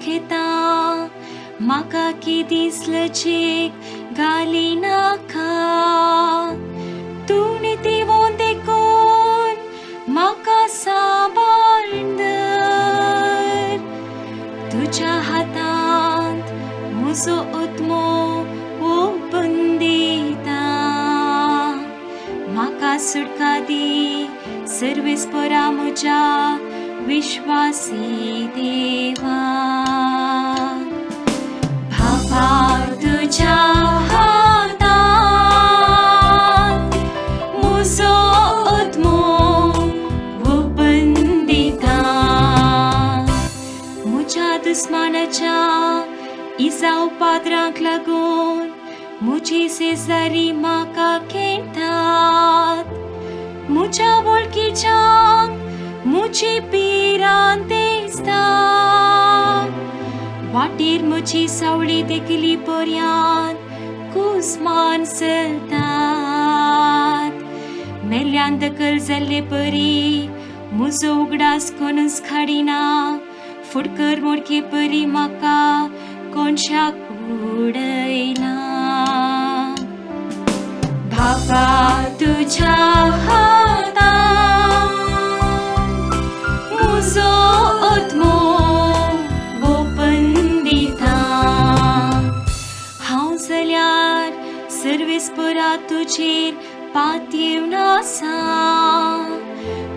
घेता म्हाका की दिसलं चेक गाली नाका तूं नितीवोन देखून म्हाका सांबाळून दर तुज्या हातांत म्हजो आत्मो ओपून दिता म्हाका सुटका दी सर्वेस्परा म्हज्या विश्वासी देवा बाबा तुज्या हातांत म्हजो आत्मो ओपून दिता म्हज्या दुस्मानाच्या इजा उपाद्रांक लागून म्हजी शेजारी म्हाका खेळटात म्हज्या वळखीच्यांक म्हजी पिरां दिसता वाटेर म्हजी सावळी देखली पर्यान कुस्मान चलतात मेल्ल्यान दखल जाल्ले परी म्हजो उगडास कोणूच खाडिना फुडकर मोडके परी म्हाका कोणशाक उडयला बाबा तुज्या हातांत म्हजो आत्मो ओपून दिता हांव जाल्यार सर्वेस्परा तुजेर पातयेवन आसा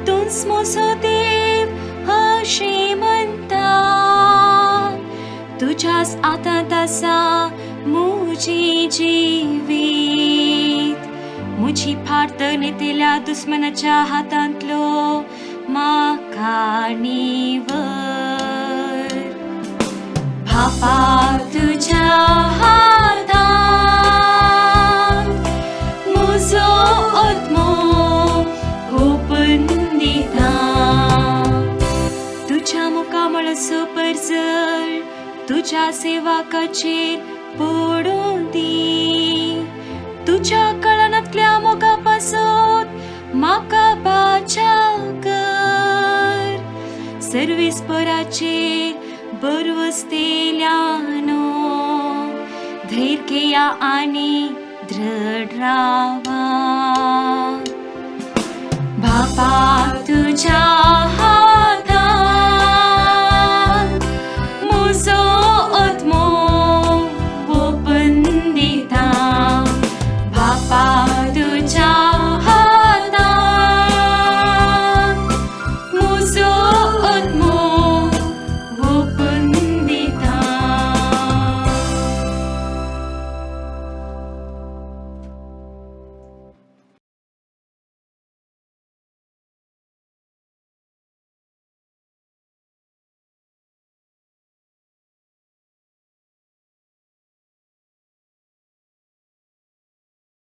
तूंच म्हजो देव अशें म्हणटा तुज्याच हातांत आसा म्हजी जिवीत म्हजी फाट नेतेल्या दुस्मनाच्या हातांतलो म्हाका निवड बाबा तुज्या हातांत म्हजो आत्मो ओपून दिता तुज्या मुखामळाचो परजळ तुज्या सेवकाचेर पडूं दी तुज्या कळनांतल्या मोगा पासून म्हाका बाचाव कर सर्वेस्पराचेर बरवसतेल्यानो धैर्य घेया आनी दृढ रावा बाबा तुज्या